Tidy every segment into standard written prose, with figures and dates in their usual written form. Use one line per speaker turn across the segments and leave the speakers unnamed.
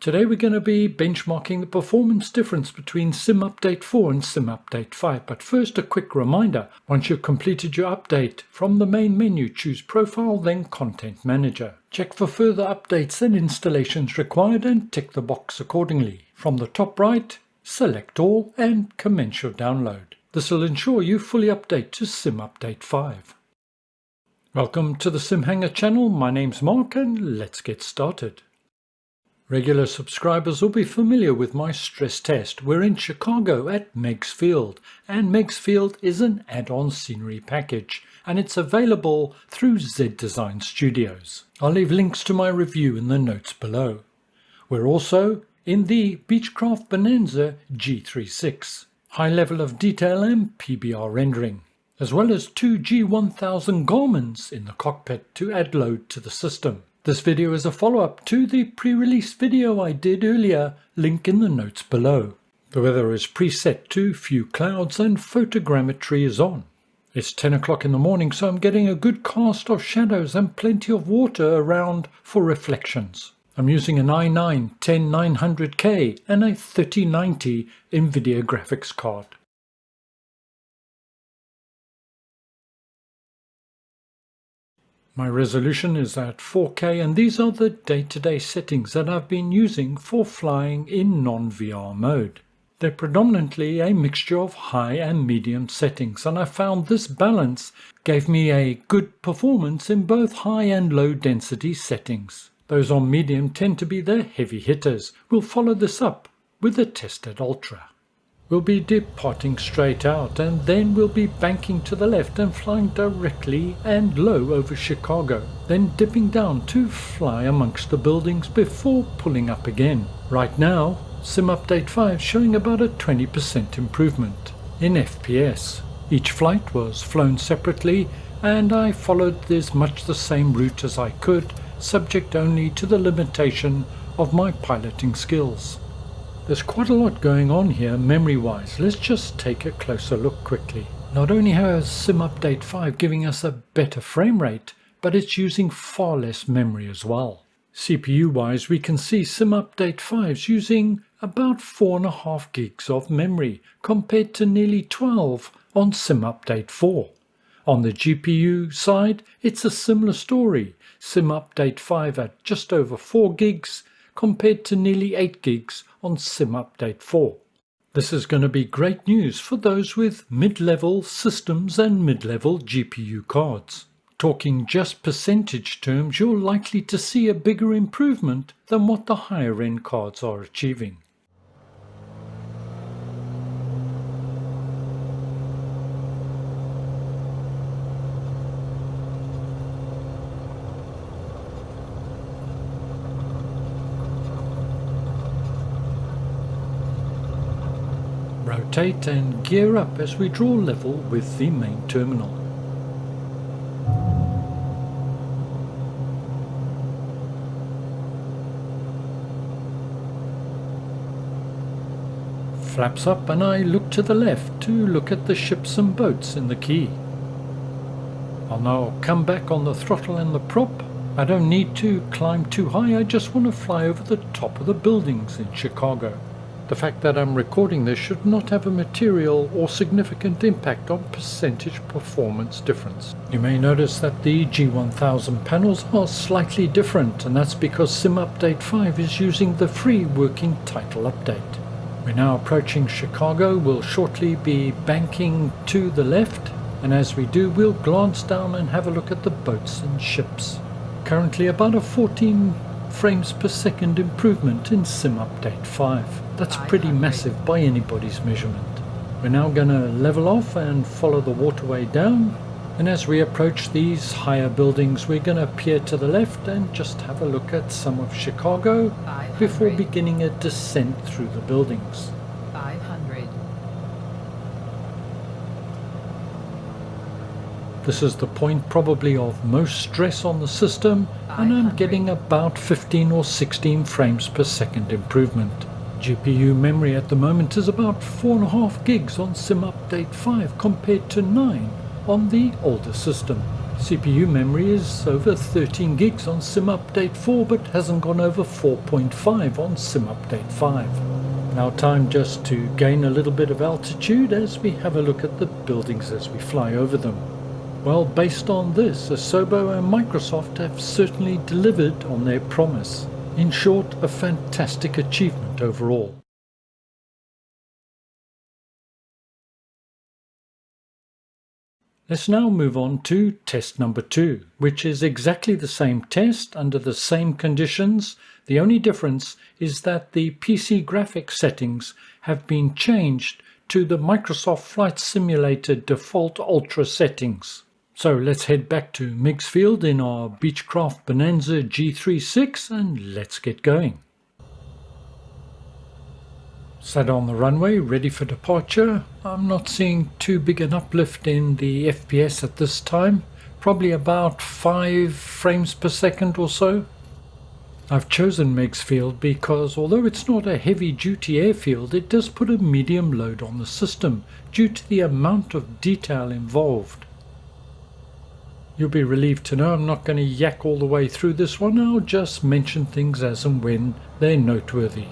Today we're going to be benchmarking the performance difference between Sim Update 4 and Sim Update 5. But first, a quick reminder. Once you've completed your update, from the main menu choose Profile, then Content Manager. Check for further updates and installations required and tick the box accordingly. From the top right, select All and commence your download. This will ensure you fully update to Sim Update 5. Welcome to the SimHanger channel. My name's Mark and let's get started. Regular subscribers will be familiar with my stress test. We're in Chicago at Meigs Field, and Meigs Field is an add-on scenery package, and it's available through Z Design Studios. I'll leave links to my review in the notes below. We're also in the Beechcraft Bonanza G36, high level of detail and PBR rendering, as well as two G1000 Garmins in the cockpit to add load to the system. This video is a follow-up to the pre-release video I did earlier, link in the notes below. The weather is preset to few clouds and photogrammetry is on. It's 10 o'clock in the morning, so I'm getting a good cast of shadows and plenty of water around for reflections. I'm using an i9-10900K and a 3090 NVIDIA graphics card. My resolution is at 4K, and these are the day-to-day settings that I've been using for flying in non-VR mode. They're predominantly a mixture of high and medium settings, and I found this balance gave me a good performance in both high and low density settings. Those on medium tend to be the heavy hitters. We'll follow this up with a test at Ultra. We'll be departing straight out, and then we'll be banking to the left and flying directly and low over Chicago, then dipping down to fly amongst the buildings before pulling up again. Right now, Sim Update 5 showing about a 20% improvement in FPS. Each flight was flown separately, and I followed as much the same route as I could, subject only to the limitation of my piloting skills. There's quite a lot going on here memory-wise. Let's just take a closer look quickly. Not only has Sim Update 5 giving us a better frame rate, but it's using far less memory as well. CPU-wise, we can see Sim Update 5's using about 4.5 gigs of memory, compared to nearly 12 on Sim Update 4. On the GPU side, it's a similar story. Sim Update 5 at just over 4 gigs, compared to nearly 8 gigs on Sim Update 4. This is going to be great news for those with mid-level systems and mid-level GPU cards. Talking just percentage terms, you're likely to see a bigger improvement than what the higher-end cards are achieving. Rotate and gear up as we draw level with the main terminal. Flaps up, and I look to the left to look at the ships and boats in the quay. I'll now come back on the throttle and the prop. I don't need to climb too high, I just want to fly over the top of the buildings in Chicago. The fact that I'm recording this should not have a material or significant impact on percentage performance difference. You may notice that the G1000 panels are slightly different, and that's because Sim Update 5 is using the free working title update. We're now approaching Chicago. We'll shortly be banking to the left, and as we do, we'll glance down and have a look at the boats and ships. Currently about a 14 frames per second improvement in Sim Update 5. That's pretty massive by anybody's measurement. We're now going to level off and follow the waterway down, and as we approach these higher buildings, we're going to peer to the left and just have a look at some of Chicago before beginning a descent through the buildings.
500.
This is the point probably of most stress on the system, and I'm getting about 15 or 16 frames per second improvement. GPU memory at the moment is about 4.5 gigs on Sim Update 5 compared to 9 on the older system. CPU memory is over 13 gigs on SimUpdate 4 but hasn't gone over 4.5 on SimUpdate 5. Now time just to gain a little bit of altitude as we have a look at the buildings as we fly over them. Well, based on this, Asobo and Microsoft have certainly delivered on their promise. In short, a fantastic achievement overall. Let's now move on to test number 2, which is exactly the same test under the same conditions. The only difference is that the PC graphics settings have been changed to the Microsoft Flight Simulator default Ultra settings. So let's head back to Meigs Field in our Beechcraft Bonanza G36 and let's get going. Sat on the runway, ready for departure. I'm not seeing too big an uplift in the FPS at this time, probably about 5 frames per second or so. I've chosen Meigs Field because although it's not a heavy-duty airfield, it does put a medium load on the system due to the amount of detail involved. You'll be relieved to know I'm not going to yak all the way through this one. I'll just mention things as and when they're noteworthy.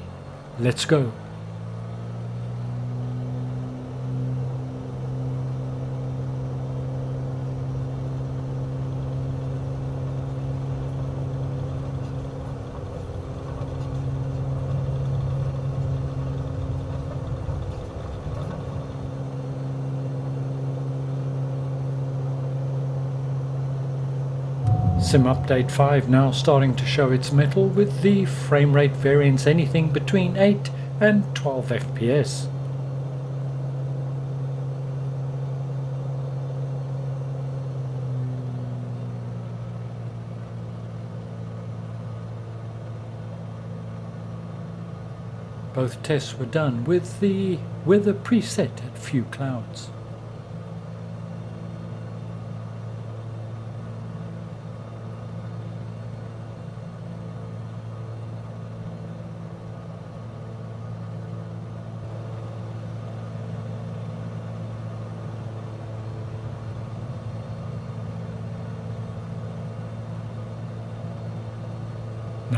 Let's go. SimUpdate 5 now starting to show its mettle with the frame rate variance anything between 8 and 12 FPS. Both tests were done with the weather preset at few clouds.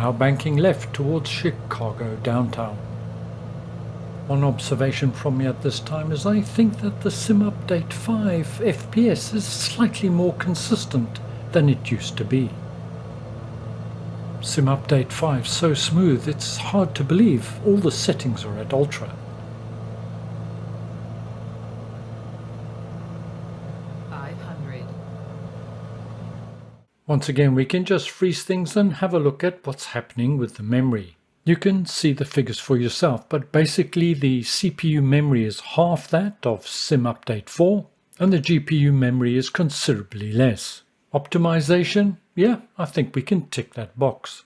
Now banking left towards Chicago downtown. One observation from me at this time is I think that the SimUpdate 5 FPS is slightly more consistent than it used to be. SimUpdate 5 so smooth it's hard to believe all the settings are at Ultra. Once again, we can just freeze things and have a look at what's happening with the memory. You can see the figures for yourself, but basically the CPU memory is half that of SimUpdate 4 and the GPU memory is considerably less. Optimization? Yeah, I think we can tick that box.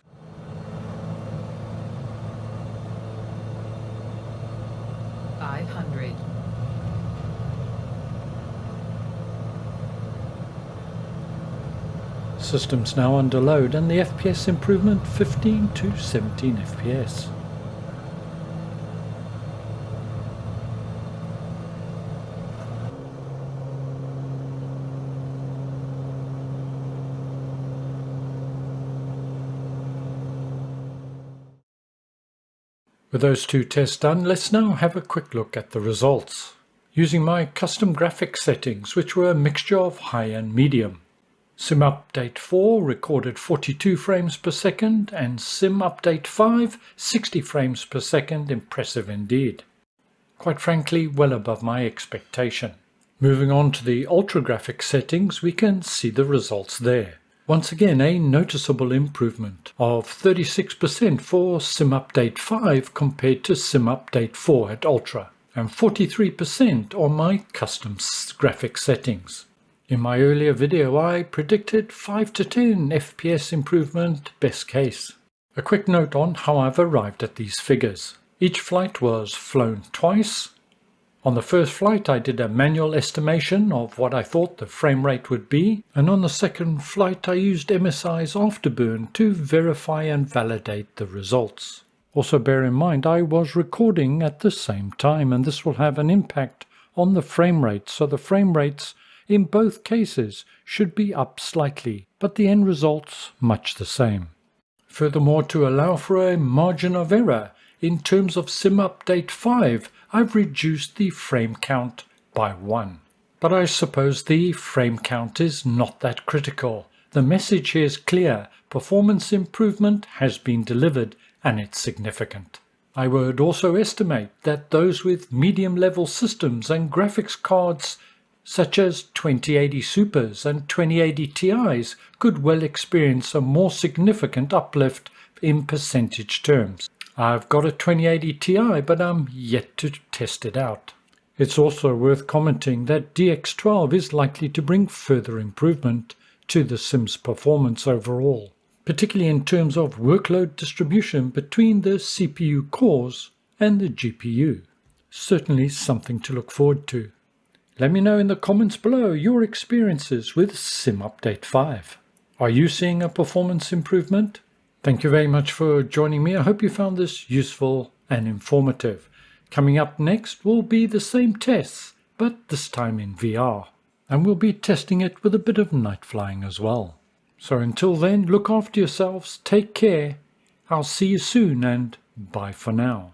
System's now under load and the FPS improvement 15 to 17 FPS. With those two tests done, let's now have a quick look at the results. Using my custom graphics settings, which were a mixture of high and medium. SimUpdate 4 recorded 42 frames per second and SimUpdate 5 60 frames per second, impressive indeed. Quite frankly, well above my expectation. Moving on to the Ultra graphics settings, we can see the results there. Once again, a noticeable improvement of 36% for SimUpdate 5 compared to SimUpdate 4 at Ultra, and 43% on my custom graphics settings. In my earlier video, I predicted 5 to 10 FPS improvement, best case. A quick note on how I've arrived at these figures. Each flight was flown twice. On the first flight, I did a manual estimation of what I thought the frame rate would be, and on the second flight, I used MSI's Afterburn to verify and validate the results. Also bear in mind, I was recording at the same time, and this will have an impact on the frame rate, so the frame rates in both cases should be up slightly, but the end result's much the same. Furthermore, to allow for a margin of error, in terms of Sim Update 5, I've reduced the frame count by 1. But I suppose the frame count is not that critical. The message here is clear: performance improvement has been delivered, and it's significant. I would also estimate that those with medium-level systems and graphics cards such as 2080 Supers and 2080 Ti's could well experience a more significant uplift in percentage terms. I've got a 2080 Ti, but I'm yet to test it out. It's also worth commenting that DX12 is likely to bring further improvement to the Sim's performance overall, particularly in terms of workload distribution between the CPU cores and the GPU. Certainly something to look forward to. Let me know in the comments below your experiences with Sim Update 5. Are you seeing a performance improvement? Thank you very much for joining me. I hope you found this useful and informative. Coming up next will be the same tests, but this time in VR. And we'll be testing it with a bit of night flying as well. So until then, look after yourselves, take care. I'll see you soon, and bye for now.